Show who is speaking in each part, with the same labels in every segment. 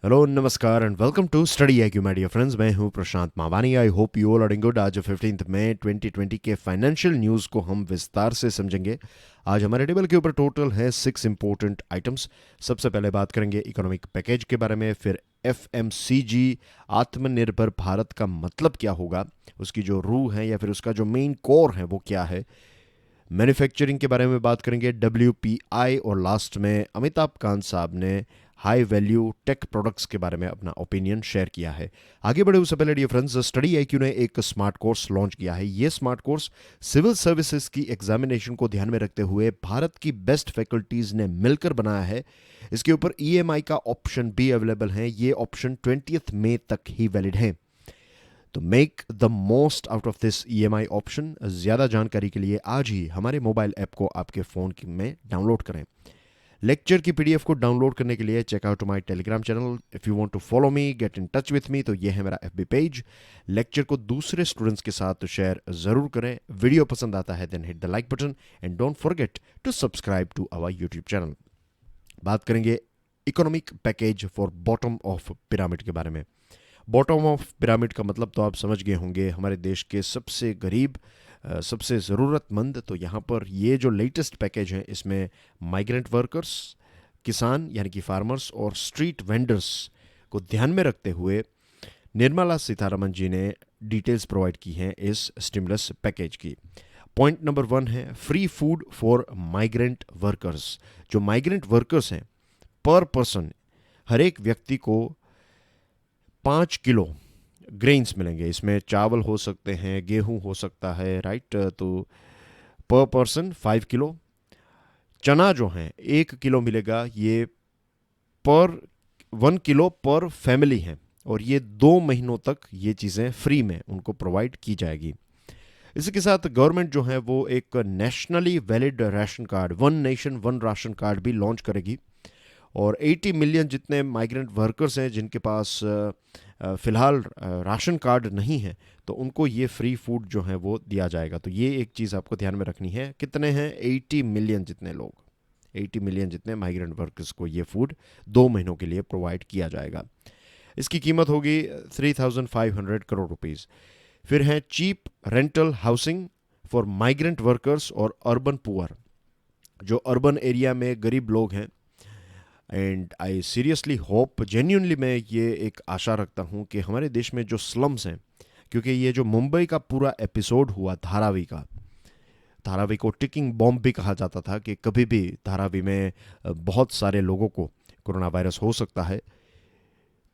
Speaker 1: Hello नमस्कार and welcome to Study IQ my dear friends. मैं हूं Prashant Mavani. I hope you all are doing good. आज 15 मई 2020 के financial news को हम विस्तार से समझेंगे। आज हमारे टेबल के ऊपर टोटल है 6 इंपॉर्टेंट आइटम्स। सबसे पहले बात करेंगे इकोनॉमिक पैकेज के बारे में, फिर एफएमसीजी आत्मनिर्भर भारत का मतलब क्या होगा, उसकी जो रूह है या फिर उसका जो मेन कोर है वो क्या है। मैन्युफैक्चरिंग के बारे में बात करेंगे, डब्ल्यूपीआई, और लास्ट में अमिताभ कांत साहब ने हाई वैल्यू टेक प्रोडक्ट्स के बारे में अपना ओपिनियन शेयर किया है। आगे बढ़े उससे पहले डियर फ्रेंड्स, स्टडी आईक्यू ने एक स्मार्ट कोर्स लॉन्च किया है। ये स्मार्ट कोर्स सिविल सर्विसेज की एग्जामिनेशन को ध्यान में रखते हुए भारत की बेस्ट फैकल्टीज ने मिलकर बनाया है। इसके ऊपर ईएमआई का ऑप्शन भी अवेलेबल है। ये ऑप्शन 20 मई तक ही वैलिड है, तो make the most out of this EMI option. ज़्यादा जानकारी के लिए आज ही हमारे मोबाइल ऐप को आपके फ़ोन में डाउनलोड करें। लेक्चर की पीडीएफ को डाउनलोड करने के लिए check out my Telegram channel. If you want to follow me, get in touch with me, तो ये है मेरा एफबी पेज। लेक्चर को दूसरे स्टूडेंट्स के साथ शेयर ज़रूर करें। वीडियो पसंद आता है then hit the like button and don't forget to subscribe to our YouTube channel. बात करेंगे economic package for bottom of pyramid के बारे में। बॉटम ऑफ पिरामिड का मतलब तो आप समझ गए होंगे, हमारे देश के सबसे गरीब, सबसे ज़रूरतमंद। तो यहाँ पर ये जो लेटेस्ट पैकेज है इसमें माइग्रेंट वर्कर्स, किसान यानी कि फार्मर्स, और स्ट्रीट वेंडर्स को ध्यान में रखते हुए निर्मला सीतारमन जी ने डिटेल्स प्रोवाइड की हैं इस स्टिमुलस पैकेज की। पॉइंट नंबर 1 है free food for migrant workers. जो माइग्रेंट वर्कर्स हैं, पर पर्सन हर एक व्यक्ति को 5 किलो ग्रेन्स मिलेंगे। इसमें चावल हो सकते हैं, गेहूं हो सकता है, राइट। तो पर पर्सन 5 किलो। चना जो है 1 किलो मिलेगा। ये पर 1 किलो पर फैमिली है, और ये 2 महीनों तक ये चीज़ें फ्री में उनको प्रोवाइड की जाएगी। इसके साथ गवर्नमेंट जो है वो एक nationally valid ration card, one nation one ration card भी लॉन्च करेगी। और 80 मिलियन जितने माइग्रेंट वर्कर्स हैं जिनके पास फ़िलहाल राशन कार्ड नहीं है, तो उनको ये फ्री फूड जो है वो दिया जाएगा। तो ये एक चीज़ आपको ध्यान में रखनी है। कितने हैं? 80 मिलियन जितने लोग, 80 मिलियन जितने माइग्रेंट वर्कर्स को ये फूड 2 महीनों के लिए प्रोवाइड किया जाएगा। इसकी कीमत होगी 3,500 करोड़ रुपीज़। फिर है cheap rental housing for migrant workers और अर्बन पुअर। जो अर्बन एरिया में गरीब लोग हैं, and I seriously hope, genuinely मैं ये एक आशा रखता हूँ कि हमारे देश में जो स्लम्स हैं, क्योंकि ये जो मुंबई का पूरा एपिसोड हुआ धारावी का, धारावी को टिकिंग बॉम्ब भी कहा जाता था कि कभी भी धारावी में बहुत सारे लोगों को कोरोना वायरस हो सकता है।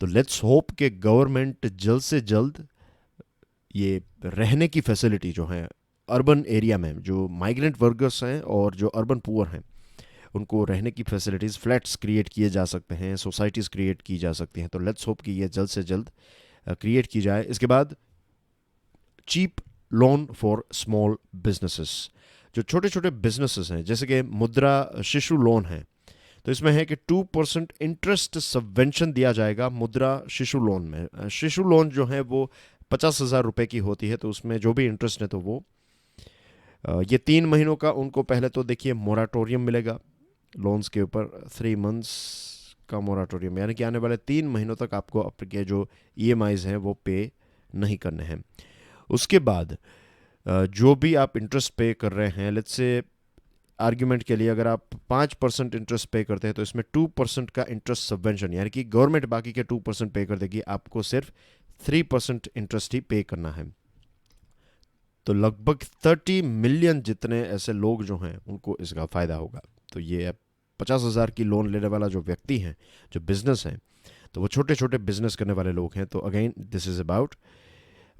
Speaker 1: तो लेट्स होप कि गवर्नमेंट जल्द से जल्द ये रहने की फैसिलिटी जो है अर्बन एरिया में, जो माइग्रेंट वर्कर्स हैं और जो अर्बन पुअर हैं, उनको रहने की फैसिलिटीज़, फ्लैट्स क्रिएट किए जा सकते हैं, सोसाइटीज़ क्रिएट की जा सकती हैं। तो लेट्स होप कि ये जल्द से जल्द क्रिएट की जाए। इसके बाद cheap loan for small businesses. जो छोटे छोटे बिजनेसेस हैं, जैसे कि मुद्रा शिशु लोन है, तो इसमें है कि 2% इंटरेस्ट सबवेंशन दिया जाएगा मुद्रा शिशु लोन में। शिशु लोन जो है वो 50,000 रुपये की होती है, तो उसमें जो भी इंटरेस्ट है तो वो ये 3 महीनों का उनको पहले तो देखिए मोराटोरियम मिलेगा लोन्स के ऊपर। 3 मंथ्स का मोराटोरियम, यानी कि आने वाले 3 महीनों तक आपको आपके जो ईएमआईज हैं वो पे नहीं करने हैं। उसके बाद जो भी आप इंटरेस्ट पे कर रहे हैं, लेट्स से आर्ग्यूमेंट के लिए अगर आप 5% इंटरेस्ट पे करते हैं, तो इसमें 2% का इंटरेस्ट सबवेंशन, यानी कि गवर्नमेंट बाकी के 2% पे कर देगी, आपको सिर्फ 3% इंटरेस्ट ही पे करना है। तो लगभग 30 मिलियन जितने ऐसे लोग जो हैं उनको इसका फ़ायदा होगा। तो ये 50,000 की लोन लेने वाला जो व्यक्ति है, जो बिजनेस है, तो वो छोटे छोटे बिजनेस करने वाले लोग हैं। तो again this is about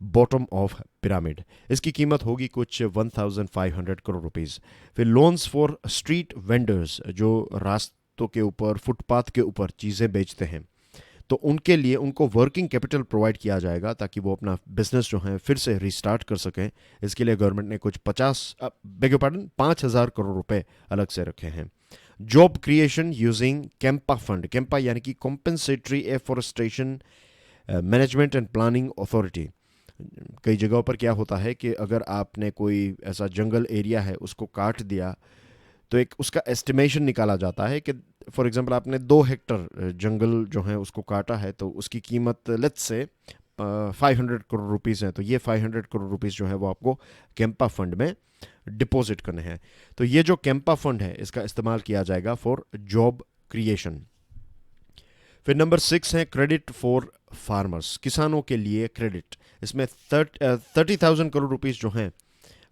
Speaker 1: bottom of pyramid. इसकी कीमत होगी कुछ 1,500 करोड़ रुपीज़। फिर लोन्स फॉर स्ट्रीट वेंडर्स, जो रास्तों के ऊपर, फुटपाथ के ऊपर चीज़ें बेचते हैं, तो उनके लिए उनको वर्किंग कैपिटल प्रोवाइड किया जाएगा ताकि वो अपना बिजनेस जो है फिर से रिस्टार्ट कर सकें। इसके लिए गवर्नमेंट ने कुछ 5,000 करोड़ रुपए अलग से रखे हैं। Job creation using CAMPA fund, Campa यानी कि compensatory afforestation management and planning authority. कई जगहों पर क्या होता है कि अगर आपने कोई ऐसा जंगल एरिया है उसको काट दिया, तो एक उसका एस्टिमेशन निकाला जाता है कि फॉर एग्जांपल आपने 2 हेक्टर जंगल जो है उसको काटा है, तो उसकी कीमत लेट्स से 500 करोड़ रुपीज़ है, तो ये 500 करोड़ रुपीज़ जो है वो आपको कैंपा फंड में डिपॉजिट करने हैं। तो ये जो कैंपा फंड है इसका इस्तेमाल किया जाएगा फॉर जॉब क्रिएशन। फिर नंबर 6 है क्रेडिट फॉर फार्मर्स, किसानों के लिए क्रेडिट। इसमें 30,000 करोड़ रुपीज़ जो हैं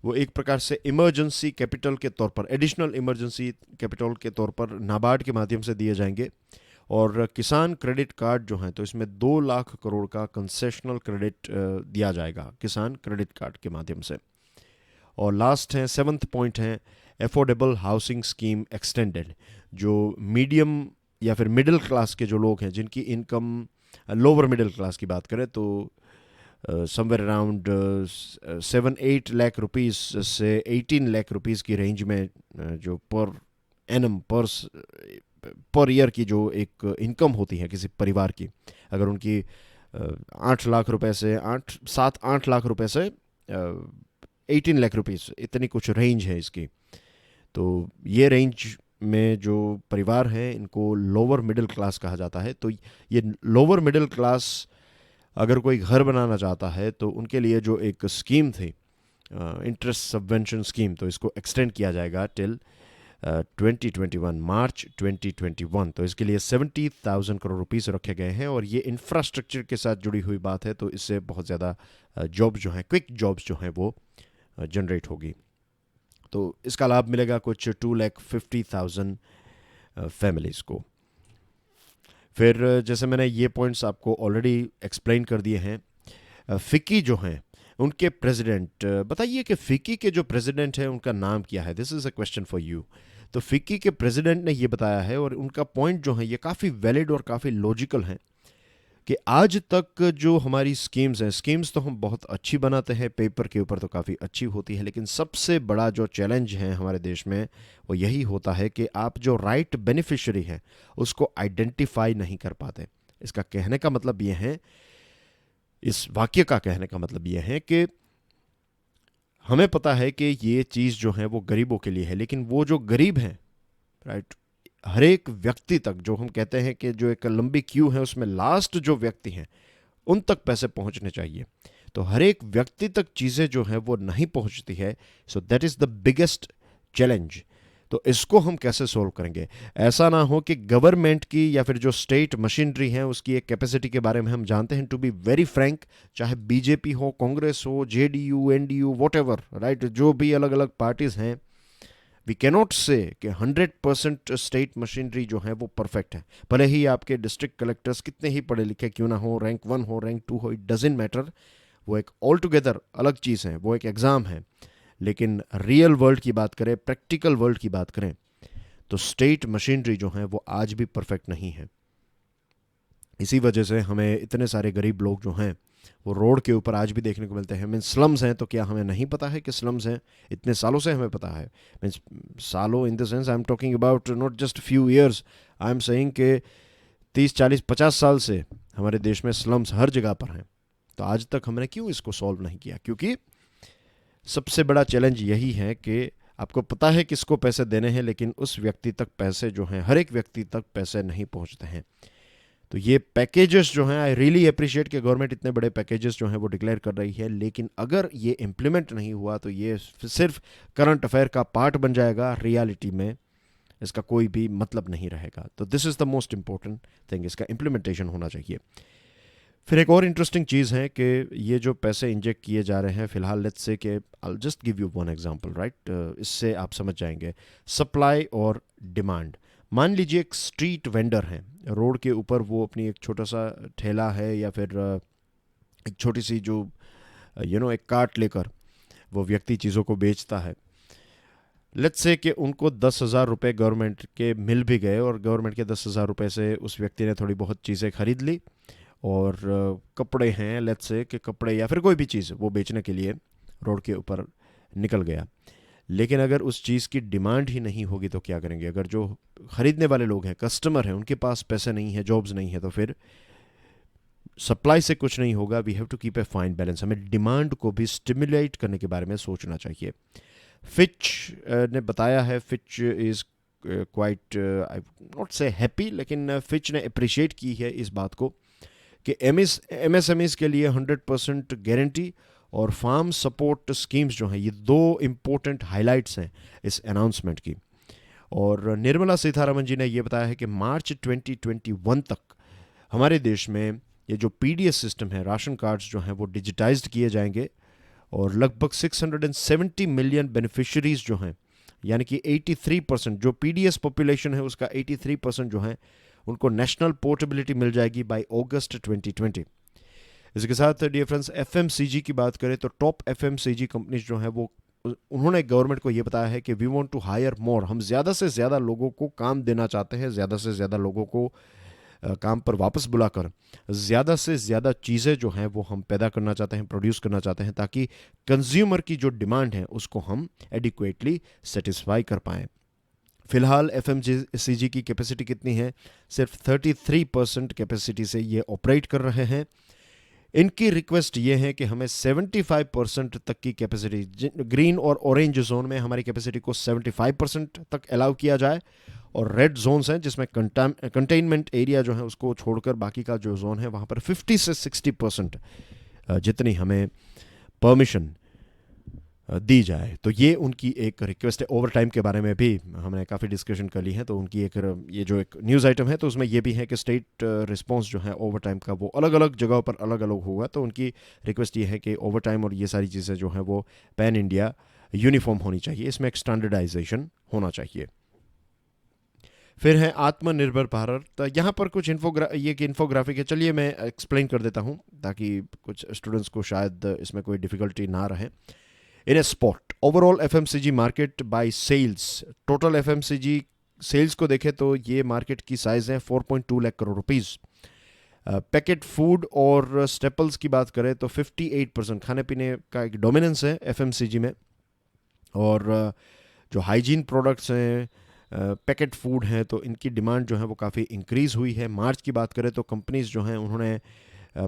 Speaker 1: वो एक प्रकार से इमरजेंसी कैपिटल के तौर पर, एडिशनल इमरजेंसी कैपिटल के तौर पर नाबार्ड के माध्यम से दिए जाएंगे। और किसान क्रेडिट कार्ड जो हैं तो इसमें 2 लाख करोड़ का कंसेशनल क्रेडिट दिया जाएगा किसान क्रेडिट कार्ड के माध्यम से। और लास्ट है 7th पॉइंट है अफोर्डेबल हाउसिंग स्कीम एक्सटेंडेड। जो मीडियम या फिर मिडिल क्लास के जो लोग हैं जिनकी इनकम, लोअर मिडिल क्लास की बात करें तो समवेयर अराउंड 7-8 लाख रुपीज़ से 18 लाख रुपीज़ की रेंज में जो पर एनम पर ईयर की जो एक इनकम होती है किसी परिवार की, अगर उनकी 8 लाख रुपए से 7-8 लाख रुपए से 18 लाख रुपीज़, इतनी कुछ रेंज है इसकी। तो ये रेंज में जो परिवार हैं इनको लोअर मिडिल क्लास कहा जाता है। तो ये लोअर मिडिल क्लास अगर कोई घर बनाना चाहता है तो उनके लिए जो एक स्कीम थी इंटरेस्ट सबवेंशन स्कीम, तो इसको एक्सटेंड किया जाएगा टिल 2021, मार्च 2021। तो इसके लिए 70,000 करोड़ रुपीस रखे गए हैं और ये इंफ्रास्ट्रक्चर के साथ जुड़ी हुई बात है, तो इससे बहुत ज़्यादा जॉब जो हैं, क्विक जॉब्स जो हैं वो जनरेट होगी। तो इसका लाभ मिलेगा कुछ 2,50,000 फैमिलीज़ को। फिर जैसे मैंने ये पॉइंट्स आपको ऑलरेडी एक्सप्लेन कर दिए हैं, फ़िक्की जो हैं उनके प्रेसिडेंट, बताइए कि फ़िक्की के जो प्रेसिडेंट हैं उनका नाम क्या है। This is a question for you. तो फ़िक्की के प्रेसिडेंट ने ये बताया है और उनका पॉइंट जो है ये काफ़ी वैलिड और काफ़ी लॉजिकल हैं कि आज तक जो हमारी स्कीम्स हैं, स्कीम्स तो हम बहुत अच्छी बनाते हैं, पेपर के ऊपर तो काफ़ी अच्छी होती है, लेकिन सबसे बड़ा जो चैलेंज है हमारे देश में वो यही होता है कि आप जो राइट बेनिफिशियरी है उसको आइडेंटिफाई नहीं कर पाते। इसका कहने का मतलब ये है, इस वाक्य का कहने का मतलब ये है कि हमें पता है कि ये चीज़ जो है वो गरीबों के लिए है, लेकिन वो जो गरीब हैं, राइट, हर एक व्यक्ति तक, जो हम कहते हैं कि जो एक लंबी क्यू है उसमें लास्ट जो व्यक्ति हैं उन तक पैसे पहुंचने चाहिए, तो हर एक व्यक्ति तक चीज़ें जो हैं वो नहीं पहुंचती है। So that is the biggest challenge. तो इसको हम कैसे सोल्व करेंगे? ऐसा ना हो कि गवर्नमेंट की या फिर जो स्टेट मशीनरी है उसकी एक कैपेसिटी के बारे में हम जानते हैं, टू बी वेरी फ्रैंक, चाहे बीजेपी हो, कांग्रेस हो, जेडीयू, एनडीयू, व्हाटएवर, राइट, जो भी अलग अलग पार्टीज हैं, वी कैनॉट से कि 100% स्टेट मशीनरी जो है वो परफेक्ट है। भले ही आपके डिस्ट्रिक्ट कलेक्टर्स कितने ही पढ़े लिखे क्यों ना हो, रैंक 1 हो, रैंक 2 हो, इट डजेंट मैटर, वो एक ऑल टुगेदर अलग चीज़ है, वो एक एग्ज़ाम है। लेकिन रियल वर्ल्ड की बात करें, प्रैक्टिकल वर्ल्ड की बात करें, तो स्टेट मशीनरी जो है वो आज भी परफेक्ट नहीं है। इसी वजह से हमें इतने सारे गरीब लोग जो हैं वो रोड के ऊपर आज भी देखने को मिलते हैं। मीन्स स्लम्स हैं, तो क्या हमें नहीं पता है कि स्लम्स हैं? इतने सालों से हमें पता है। मीन्स सालों in the sense I am talking about not just few years, I am saying कि 30, 40, 50 साल से हमारे देश में स्लम्स हर जगह पर हैं। तो आज तक हमने क्यों इसको सॉल्व नहीं किया? क्योंकि सबसे बड़ा चैलेंज यही है कि आपको पता है किसको पैसे देने हैं, लेकिन उस व्यक्ति तक पैसे जो हैं, हर एक व्यक्ति तक पैसे नहीं पहुंचते हैं। तो ये पैकेजेस जो हैं, आई रियली अप्रिशिएट कि गवर्नमेंट इतने बड़े पैकेजेस जो हैं वो डिक्लेयर कर रही है, लेकिन अगर ये इम्प्लीमेंट नहीं हुआ तो ये सिर्फ करंट अफेयर का पार्ट बन जाएगा, रियलिटी में इसका कोई भी मतलब नहीं रहेगा। तो this is the most important thing, इसका इम्प्लीमेंटेशन होना चाहिए। फिर एक और इंटरेस्टिंग चीज़ है कि ये जो पैसे इंजेक्ट किए जा रहे हैं फ़िलहाल, लेट्स से कि I just give you one example, right, इससे आप समझ जाएंगे सप्लाई और डिमांड। मान लीजिए एक स्ट्रीट वेंडर है रोड के ऊपर, वो अपनी एक छोटा सा ठेला है या फिर एक छोटी सी जो एक कार्ट लेकर वो व्यक्ति चीज़ों को बेचता है। लेट्स से कि उनको 10,000 रुपये गवर्नमेंट के मिल भी गए और गवर्नमेंट के 10,000 रुपये से उस व्यक्ति ने थोड़ी बहुत चीज़ें खरीद ली और कपड़े हैं, लेट्स से कि कपड़े या फिर कोई भी चीज़ वो बेचने के लिए रोड के ऊपर निकल गया। लेकिन अगर उस चीज़ की डिमांड ही नहीं होगी तो क्या करेंगे? अगर जो ख़रीदने वाले लोग हैं, कस्टमर हैं, उनके पास पैसे नहीं है, जॉब्स नहीं है, तो फिर सप्लाई से कुछ नहीं होगा। We have to keep a fine balance. हमें डिमांड को भी स्टिमुलेट करने के बारे में सोचना चाहिए। फिच ने बताया है, Fitch is quite I not से हैप्पी, लेकिन फिच ने अप्रिशिएट की है इस बात को कि एमएसएमईज के लिए 100% गारंटी और फार्म सपोर्ट स्कीम्स जो हैं, ये दो इम्पोर्टेंट हाइलाइट्स हैं इस अनाउंसमेंट की। और निर्मला सीतारमण जी ने ये बताया है कि मार्च 2021 तक हमारे देश में ये जो पीडीएस सिस्टम है, राशन कार्ड्स जो हैं वो डिजिटाइज्ड किए जाएंगे और लगभग 670 मिलियन बेनिफिशरीज जो हैं, यानी कि 83% जो पीडीएस पॉपुलेशन है उसका 83% जो है उनको नेशनल पोर्टेबिलिटी मिल जाएगी बाय अगस्त 2020। इसके साथ डियर फ्रेंड्स, एफएमसीजी की बात करें तो टॉप एफएमसीजी कंपनीज जो हैं वो उन्होंने गवर्नमेंट को ये बताया है कि we want to hire more, हम ज़्यादा से ज़्यादा लोगों को काम देना चाहते हैं, ज़्यादा से ज़्यादा लोगों को काम पर वापस बुलाकर ज़्यादा से ज़्यादा चीज़ें जो हैं वो हम पैदा करना चाहते हैं, प्रोड्यूस करना चाहते हैं, ताकि कंज्यूमर की जो डिमांड है उसको हम एडिक्वेटली सेटिस्फाई कर पाएँ। फ़िलहाल एफएमसीजी की कैपेसिटी कितनी है? सिर्फ 33% कैपेसिटी से ये ऑपरेट कर रहे हैं। इनकी रिक्वेस्ट ये है कि हमें 75% तक की कैपेसिटी, ग्रीन और ऑरेंज जोन में हमारी कैपेसिटी को 75% तक अलाउ किया जाए, और रेड जोन्स हैं जिसमें कंटेनमेंट एरिया जो है उसको छोड़कर बाकी का जो जोन है वहाँ पर 50 से 60% जितनी हमें परमिशन दी जाए। तो ये उनकी एक रिक्वेस्ट है। ओवर टाइम के बारे में भी हमने काफ़ी डिस्कशन कर ली है, तो उनकी एक ये जो एक न्यूज़ आइटम है तो उसमें ये भी है कि स्टेट रिस्पांस जो है ओवर टाइम का वो अलग अलग जगहों पर अलग अलग होगा। तो उनकी रिक्वेस्ट ये है कि ओवर टाइम और ये सारी चीज़ें जो हैं वो पैन इंडिया यूनिफॉर्म होनी चाहिए, इसमें एक स्टैंडर्डाइजेशन होना चाहिए। फिर है आत्मनिर्भर भारत। यहाँ पर कुछ इन्फोग्राफिक है, चलिए मैं एक्सप्लेन कर देता हूँ ताकि कुछ स्टूडेंट्स को शायद इसमें कोई डिफ़िकल्टी ना रहे। In a spot, overall FMCG market by sales, total FMCG sales को देखें तो ये मार्केट की साइज़ है 4.2 lakh crore rupees. Packet food और स्टेपल्स की बात करें तो 58% खाने पीने का एक डोमिनेंस है FMCG में, और जो हाइजीन प्रोडक्ट्स हैं, पैकेट फूड हैं, तो इनकी डिमांड जो है वो काफ़ी इंक्रीज़ हुई है। मार्च की बात करें तो कंपनीज जो हैं उन्होंने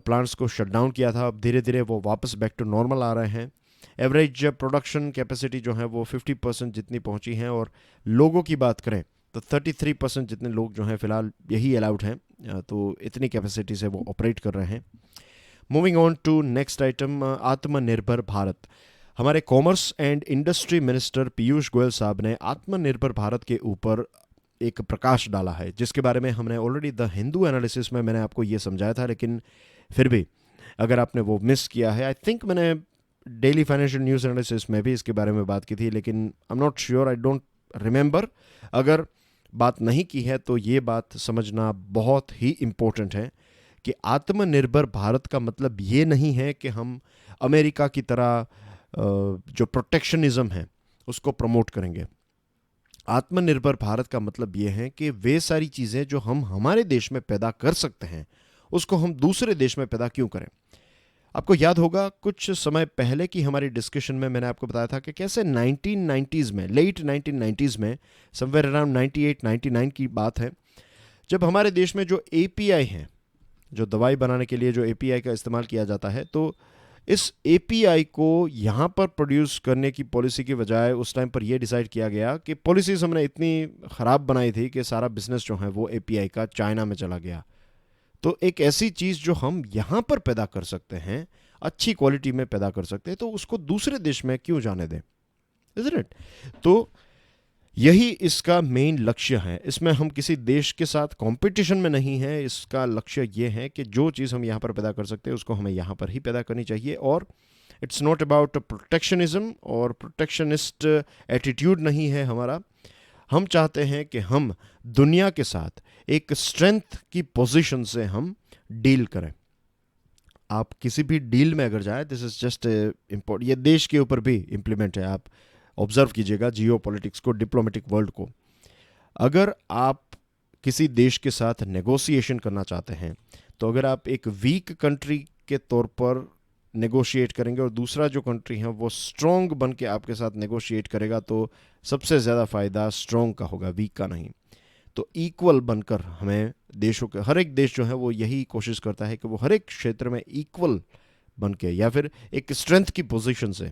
Speaker 1: प्लांट्स को शट डाउन किया था, अब धीरे धीरे वो वापस बैक टू नॉर्मल आ रहे हैं। एवरेज प्रोडक्शन कैपेसिटी जो है वो 50% जितनी पहुंची है, और लोगों की बात करें तो 33% जितने लोग जो हैं फ़िलहाल यही अलाउड हैं, तो इतनी कैपेसिटी से वो ऑपरेट कर रहे हैं। Moving on to next item, Atmanirbhar Bharat. हमारे commerce and industry minister Piyush Goyal साहब ने आत्मनिर्भर भारत के ऊपर एक प्रकाश डाला है, जिसके बारे में हमने ऑलरेडी द हिंदू एनालिसिस में मैंने आपको ये समझाया था, लेकिन फिर भी अगर आपने वो मिस किया है, आई थिंक मैंने डेली फाइनेंशियल न्यूज़ एनालिसिस में भी इसके बारे में बात की थी, लेकिन I am not sure, I don't remember. अगर बात नहीं की है तो ये बात समझना बहुत ही इम्पोर्टेंट है कि आत्मनिर्भर भारत का मतलब ये नहीं है कि हम अमेरिका की तरह जो प्रोटेक्शनिज्म है उसको प्रमोट करेंगे। आत्मनिर्भर भारत का मतलब ये है कि वे सारी चीज़ें जो हम हमारे देश में पैदा कर सकते हैं उसको हम दूसरे देश में पैदा क्यों करें। आपको याद होगा कुछ समय पहले की हमारी डिस्कशन में मैंने आपको बताया था कि कैसे 1990s में, लेट 1990s में, समवेयर अराउंड 98-99 की बात है, जब हमारे देश में जो एपीआई हैं, जो दवाई बनाने के लिए जो एपीआई का इस्तेमाल किया जाता है, तो इस एपीआई को यहाँ पर प्रोड्यूस करने की पॉलिसी की बजाय उस टाइम पर यह डिसाइड किया गया कि पॉलिसीज़ हमने इतनी ख़राब बनाई थी कि सारा बिजनेस जो है वो एपीआई का चाइना में चला गया। तो एक ऐसी चीज़ जो हम यहाँ पर पैदा कर सकते हैं, अच्छी क्वालिटी में पैदा कर सकते हैं, तो उसको दूसरे देश में क्यों जाने दें, इज़न्ट इट? तो यही इसका मेन लक्ष्य है। इसमें हम किसी देश के साथ कंपटीशन में नहीं है, इसका लक्ष्य ये है कि जो चीज़ हम यहाँ पर पैदा कर सकते हैं उसको हमें यहाँ पर ही पैदा करनी चाहिए। और इट्स नॉट अबाउट प्रोटेक्शनिज्म और प्रोटेक्शनिस्ट एटीट्यूड नहीं है हमारा। हम चाहते हैं कि हम दुनिया के साथ एक स्ट्रेंथ की पोजीशन से हम डील करें। आप किसी भी डील में अगर जाए, दिस इज जस्ट इम्पोर्टेंट, ये देश के ऊपर भी इम्प्लीमेंट है। आप ऑब्जर्व कीजिएगा जियो पॉलिटिक्स को, डिप्लोमेटिक वर्ल्ड को। अगर आप किसी देश के साथ नेगोशिएशन करना चाहते हैं, तो अगर आप एक वीक कंट्री के तौर पर नेगोशिएट करेंगे और दूसरा जो कंट्री है वो स्ट्रॉन्ग बन के आपके साथ नेगोशिएट करेगा, तो सबसे ज़्यादा फ़ायदा स्ट्रॉन्ग का होगा, वीक का नहीं। तो इक्वल बनकर हमें देशों के, हर एक देश जो है वो यही कोशिश करता है कि वो हर एक क्षेत्र में इक्वल बन के या फिर एक स्ट्रेंथ की पोजीशन से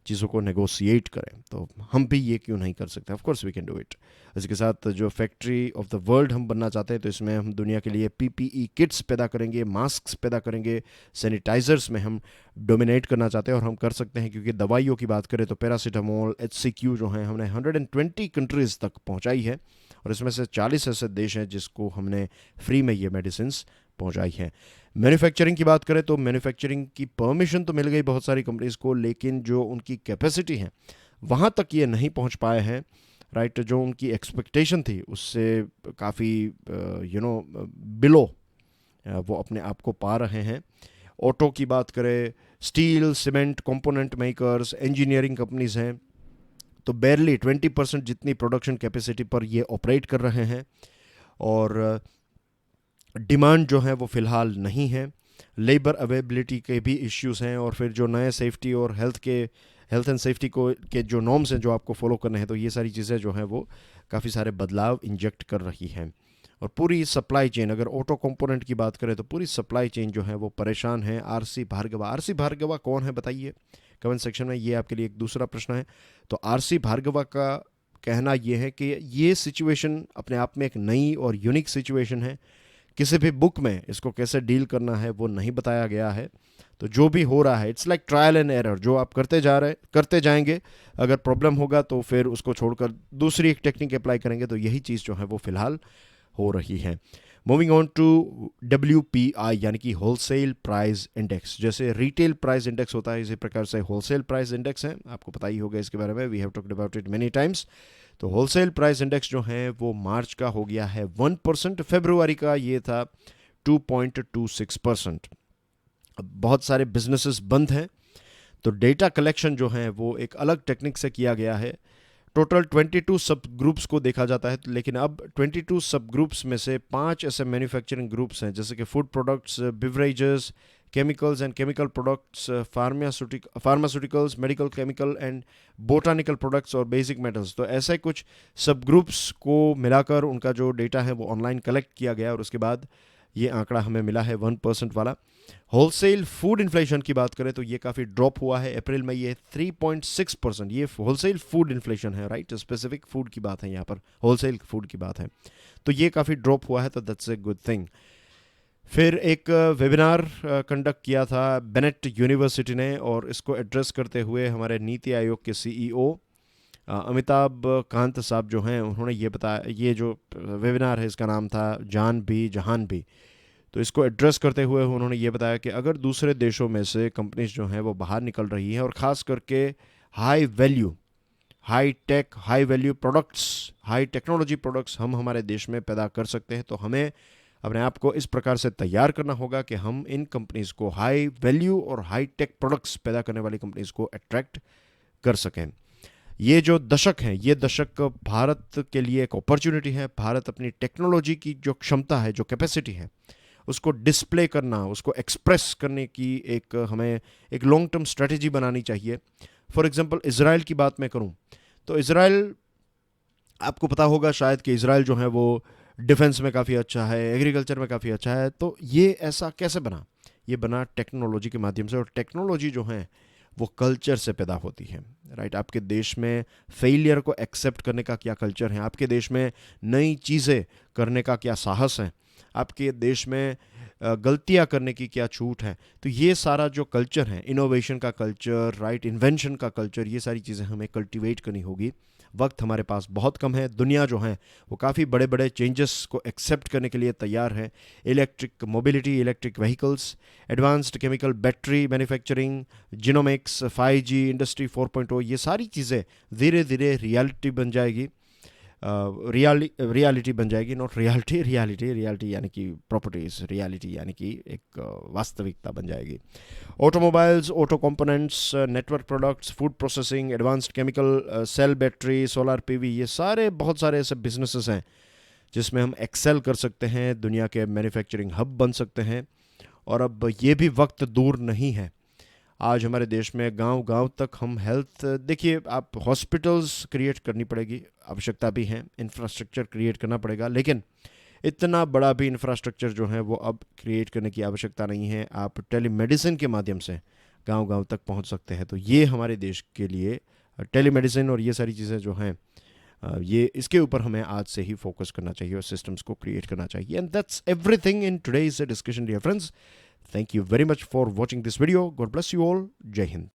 Speaker 1: चीज़ों को नेगोशिएट करें, तो हम भी ये क्यों नहीं कर सकते? Of course we can do it. इसके साथ जो फैक्ट्री ऑफ द वर्ल्ड हम बनना चाहते हैं, तो इसमें हम दुनिया के लिए पीपीई किट्स पैदा करेंगे, मास्क पैदा करेंगे, सैनिटाइजर्स में हम डोमिनेट करना चाहते हैं, और हम कर सकते हैं क्योंकि दवाइयों की बात करें तो पैरासीटामोल, HCQ जो है हमने 120 कंट्रीज़ तक पहुंचाई है, और इसमें से 40 ऐसे देश हैं जिसको हमने फ्री में ये मेडिसिन पहुंचाई है। मैन्युफैक्चरिंग की बात करें तो मैन्युफैक्चरिंग की परमिशन तो मिल गई बहुत सारी कंपनीज़ को, लेकिन जो उनकी कैपेसिटी है वहाँ तक ये नहीं पहुँच पाए हैं, राइट। जो उनकी एक्सपेक्टेशन थी उससे काफ़ी बिलो वो अपने आप को पा रहे हैं। ऑटो की बात करें, steel, cement, component makers, engineering companies हैं, तो बेरली 20% जितनी प्रोडक्शन कैपेसिटी पर ये ऑपरेट कर रहे हैं, और डिमांड जो है वो फ़िलहाल नहीं है। लेबर अवेलेबिलिटी के भी इश्यूज़ हैं, और फिर जो नए सेफ्टी और हेल्थ एंड सेफ्टी को के जो नॉर्म्स हैं जो आपको फॉलो करने हैं, तो ये सारी चीज़ें जो हैं वो काफ़ी सारे बदलाव इंजेक्ट कर रही हैं। और पूरी सप्लाई चेन, अगर ऑटो कंपोनेंट की बात करें तो पूरी सप्लाई चेन जो है वो परेशान है। आरसी भार्गवा कौन है बताइए कमेंट सेक्शन में, ये आपके लिए एक दूसरा प्रश्न है। तो आरसी भार्गवा का कहना ये है कि ये सिचुएशन अपने आप में एक नई और यूनिक सिचुएशन है, किसी भी बुक में इसको कैसे डील करना है वो नहीं बताया गया है। तो जो भी हो रहा है it's like trial and error, जो आप करते जाएंगे, अगर प्रॉब्लम होगा तो फिर उसको छोड़कर दूसरी एक टेक्निक अप्लाई करेंगे, तो यही चीज़ जो है वो फिलहाल हो रही है। मूविंग ऑन टू WPI यानी कि होलसेल प्राइस इंडेक्स। जैसे रिटेल प्राइस इंडेक्स होता है, इसी प्रकार से होलसेल प्राइस इंडेक्स है, आपको पता ही होगा इसके बारे में, we have talked about it many times. तो होलसेल प्राइस इंडेक्स जो है वो मार्च का हो गया है 1%, फरवरी का ये था 2.26%। अब बहुत सारे बिजनेसेस बंद हैं, तो डेटा कलेक्शन जो है वो एक अलग टेक्निक से किया गया है। टोटल 22 सब ग्रुप्स को देखा जाता है, लेकिन अब 22 सब ग्रुप्स में से 5 ऐसे मैन्युफैक्चरिंग ग्रुप्स हैं, जैसे कि food products, beverages, chemicals and chemical products, pharmaceuticals, medical chemical and botanical products और बेसिक मेटल्स। तो ऐसे कुछ सब ग्रुप्स को मिलाकर उनका जो डेटा है वो ऑनलाइन कलेक्ट किया गया, और उसके बाद ये आंकड़ा हमें मिला है 1% वाला। होलसेल फूड इन्फ्लेशन की बात करें तो ये काफ़ी ड्रॉप हुआ है, अप्रैल में ये 3.6%, ये होलसेल फूड इन्फ्लेशन है, राइट। स्पेसिफिक फूड की बात है यहाँ पर, होलसेल फूड की बात है, तो ये काफ़ी ड्रॉप हुआ है, तो दैट्स ए गुड थिंग। फिर एक वेबिनार कंडक्ट किया था बेनेट यूनिवर्सिटी ने, और इसको एड्रेस करते हुए हमारे नीति आयोग के CEO अमिताभ कांत साहब जो हैं, उन्होंने ये बताया, ये जो वेबिनार है इसका नाम था जान भी जहान भी। तो इसको एड्रेस करते हुए उन्होंने ये बताया कि अगर दूसरे देशों में से कंपनीज जो हैं वो बाहर निकल रही हैं, और ख़ास करके high value, high tech, high value products, high technology products हम हमारे देश में पैदा कर सकते हैं, तो हमें अपने आप को इस प्रकार से तैयार करना होगा कि हम इन कंपनीज़ को, हाई वैल्यू और हाई टेक प्रोडक्ट्स पैदा करने वाली कंपनीज़ को अट्रैक्ट कर सकें। ये जो दशक है, ये दशक भारत के लिए एक अपॉर्चुनिटी है। भारत अपनी टेक्नोलॉजी की जो क्षमता है, जो कैपेसिटी है, उसको डिस्प्ले करना, उसको एक्सप्रेस करने की हमें एक लॉन्ग टर्म स्ट्रेटेजी बनानी चाहिए। फॉर एग्जांपल इज़राइल की बात मैं करूं, तो इज़राइल, आपको पता होगा शायद कि इज़राइल जो है वो डिफेंस में काफ़ी अच्छा है, एग्रीकल्चर में काफ़ी अच्छा है। तो ये ऐसा कैसे बना? ये बना टेक्नोलॉजी के माध्यम से, और टेक्नोलॉजी जो है वो कल्चर से पैदा होती है, राइट। आपके देश में फेलियर को एक्सेप्ट करने का क्या कल्चर है, आपके देश में नई चीज़ें करने का क्या साहस है, आपके देश में गलतियां करने की क्या छूट है। तो ये सारा जो कल्चर है, इनोवेशन का कल्चर, राइट, इन्वेंशन का कल्चर, ये सारी चीज़ें हमें कल्टीवेट करनी होगी। वक्त हमारे पास बहुत कम है, दुनिया जो है वो काफ़ी बड़े बड़े चेंजेस को एक्सेप्ट करने के लिए तैयार है। Electric mobility, electric vehicles, advanced chemical battery manufacturing, genomics, 5G, industry 4.0, ये सारी चीज़ें धीरे धीरे रियलिटी बन जाएगी। रियलिटी बन जाएगी, नॉट रियलिटी यानी कि प्रॉपर्टीज, रियलिटी यानी कि एक वास्तविकता बन जाएगी। Automobiles, auto components, network products, food processing, advanced chemical, cell battery, solar PV, ये सारे बहुत सारे ऐसे बिजनेसेस हैं जिसमें हम एक्सेल कर सकते हैं, दुनिया के मैन्युफैक्चरिंग हब बन सकते हैं। और अब ये भी वक्त दूर नहीं है, आज हमारे देश में गांव गांव तक हम हेल्थ, देखिए आप, हॉस्पिटल्स क्रिएट करनी पड़ेगी, आवश्यकता भी है, इंफ्रास्ट्रक्चर क्रिएट करना पड़ेगा, लेकिन इतना बड़ा भी इंफ्रास्ट्रक्चर जो है वो अब क्रिएट करने की आवश्यकता नहीं है। आप टेलीमेडिसिन के माध्यम से गांव-गांव तक पहुंच सकते हैं। तो ये हमारे देश के लिए टेलीमेडिसिन और ये सारी चीज़ें जो हैं ये इसके ऊपर हमें आज से ही फोकस करना चाहिए और सिस्टम्स को क्रिएट करना चाहिए। And that's everything in today's discussion dear friends. Thank you very much for watching this video. God bless you all. जय हिंद।